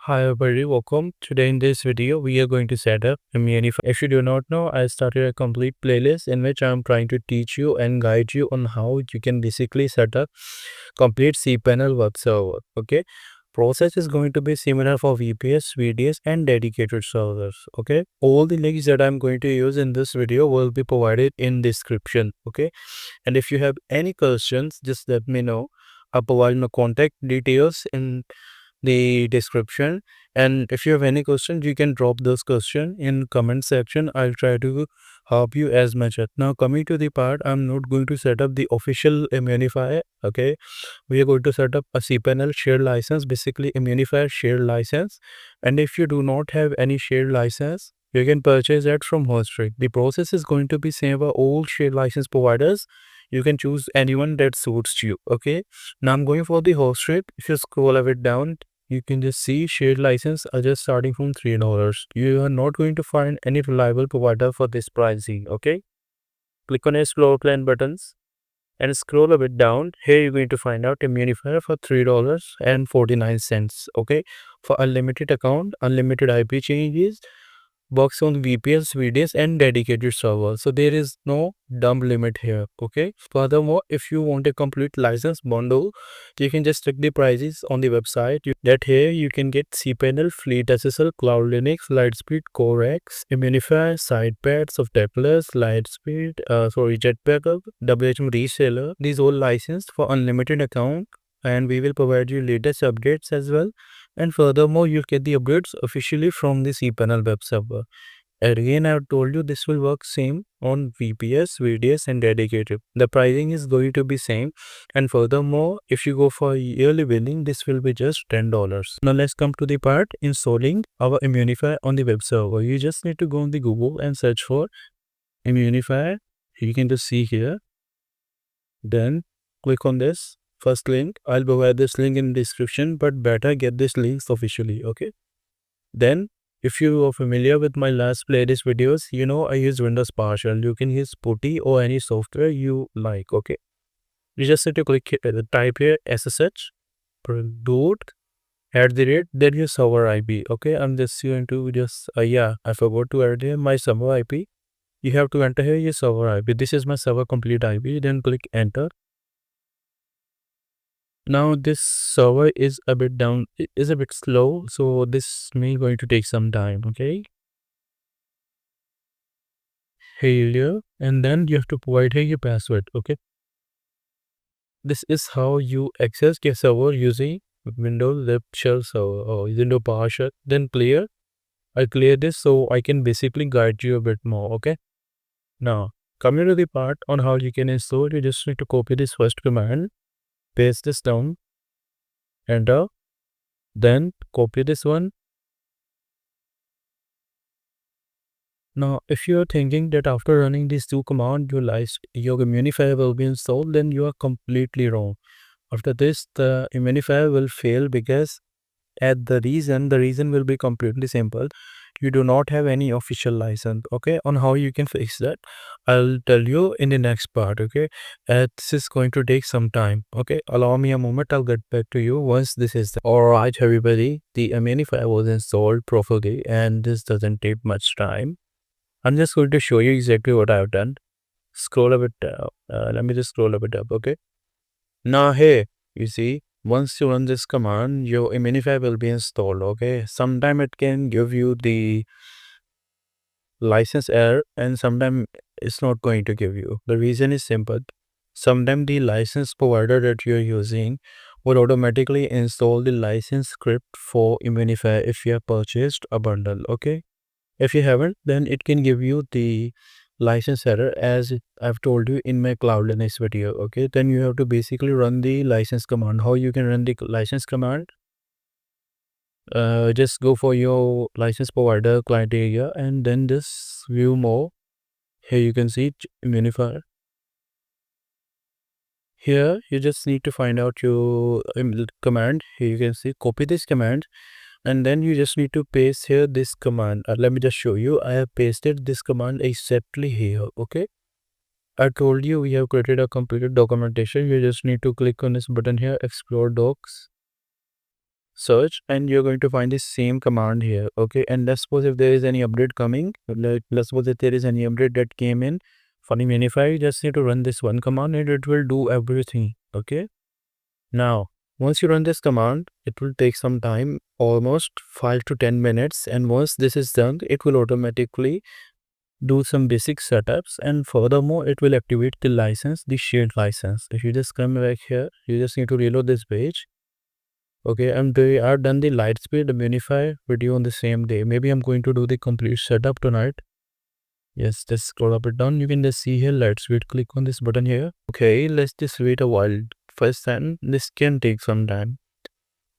Hi everybody, welcome. Today in this video, we are going to set up Imunify. If you do not know, I started a complete playlist in which I'm trying to teach you and guide you on how you can basically set up complete cPanel web server. Okay, process is going to be similar for VPS, VDS, and dedicated servers. Okay, all the links that I'm going to use in this video will be provided in description. Okay, and if you have any questions, just let me know. I'll provide my contact details in the description, and if you have any questions you can drop those questions in comment section. I'll try to help you as much as. Now coming to the part, I'm not going to set up the official Imunify. Okay, we are going to set up a cPanel shared license, basically Imunify shared license. And if you do not have any shared license, you can purchase that from Hostrate. The process is going to be same for all shared license providers. You can choose anyone that suits you. Okay, now I'm going for the Hostrate. If you scroll a bit down, you can just see shared license are just starting from $3. You are not going to find any reliable provider for this pricing. Okay, click on explore plan buttons and scroll a bit down. Here you're going to find out Imunifier for $3.49. Okay, for unlimited account, unlimited IP changes, works on VPS, VDS, and dedicated server. So there is no dump limit here. Okay. Furthermore, if you want a complete license bundle, you can just check the prices on the website. That here you can get cPanel, Fleet SSL, Cloud Linux, Lightspeed, Corex, Imunify, Sidepads of Tapless, Lightspeed, Jetpack, WHM Reseller. These all licensed for unlimited account, and we will provide you latest updates as well. And furthermore, you'll get the updates officially from the cPanel web server. Again, I've told you this will work same on VPS, VDS, and dedicated. The pricing is going to be same. And furthermore, if you go for yearly billing, this will be just $10. Now let's come to the part installing our Imunify on the web server. You just need to go on the Google and search for Imunify. You can just see here. Then click on this first link. I'll provide this link in the description, but better get this links officially. Okay, then if you are familiar with my last playlist videos, you know I use Windows PowerShell. You can use Putty or any software you like. Okay, you just have to click here, type here SSH root @ then your server IP. Okay, I'm just going to just I forgot to add here my server IP. You have to enter here your server IP. This is my server complete IP. Then click enter. Now this server is a bit down, it is a bit slow, so this may going to take some time. Okay, here, and then you have to provide here your password. Okay, this is how you access your server using Windows Web Shell server or Windows PowerShell. Then clear. I clear this so I can basically guide you a bit more. Okay, now coming to the part on how you can install, you just need to copy this first command, paste this down, enter, then copy this one. Now, if you are thinking that after running these two commands, your Imunify will be installed, then you are completely wrong. After this, the Imunify will fail because the reason will be completely simple. You do not have any official license. Okay, on how you can fix that, I'll tell you in the next part. Okay, this is going to take some time. Okay, allow me a moment. I'll get back to you once this is done. All right, everybody, the Imunify was installed properly, and this doesn't take much time. I'm just going to show you exactly what I've done. Scroll a bit down. Let me just scroll a bit up. Okay. Now here, you see, once you run this command, your Imunify will be installed. Okay. Sometime it can give you the license error, and sometime it's not going to give you. The reason is simple. Sometimes the license provider that you're using will automatically install the license script for Imunify if you have purchased a bundle. Okay. If you haven't, then it can give you the license error as I've told you in my Cloud Linux video. Okay, then you have to basically run the license command. How you can run the license command? Just go for your license provider client area and then just view more. Here you can see Imunify. Here you just need to find out your command. Here you can see copy this command, and then you just need to paste here this command. Let me just show you. I have pasted this command exactly here. Okay, I told you we have created a completed documentation. You just need to click on this button here, explore docs. search and you're going to find the same command here. Okay, and let's suppose if there is any update coming, let's suppose if there is any update that came in for Imunify, you just need to run this one command and it will do everything. Okay, now once you run this command, it will take some time, almost 5 to 10 minutes, and once this is done, it will automatically do some basic setups, and furthermore it will activate the license, the shared license. If you just come back here, you just need to reload this page. Okay, I've done the Lightspeed Imunify video on the same day. Maybe I'm going to do the complete setup tonight. Yes, just scroll up and down. You can just see here, Lightspeed. Click on this button here. Okay, let's just wait a while. First time, this can take some time.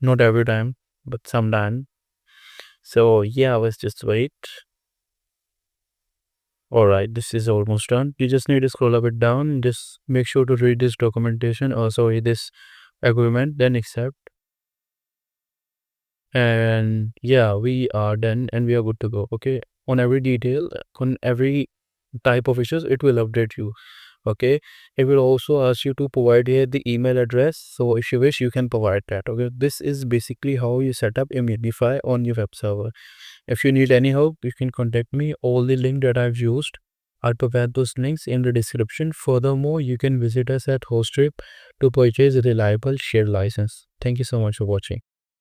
Not every time, but sometime. So yeah, let's just wait. Alright, this is almost done. You just need to scroll up and down. Just make sure to read this documentation, also this agreement, then accept. And yeah, we are done and we are good to go. Okay, on every detail, on every type of issues, it will update you. Okay, it will also ask you to provide here the email address, so if you wish you can provide that. Okay, this is basically how you set up Imunify on your web server. If you need any help, you can contact me. All the link that I've used, I'll provide those links in the description. Furthermore, you can visit us at Hostrip to purchase a reliable shared license. Thank you so much for watching.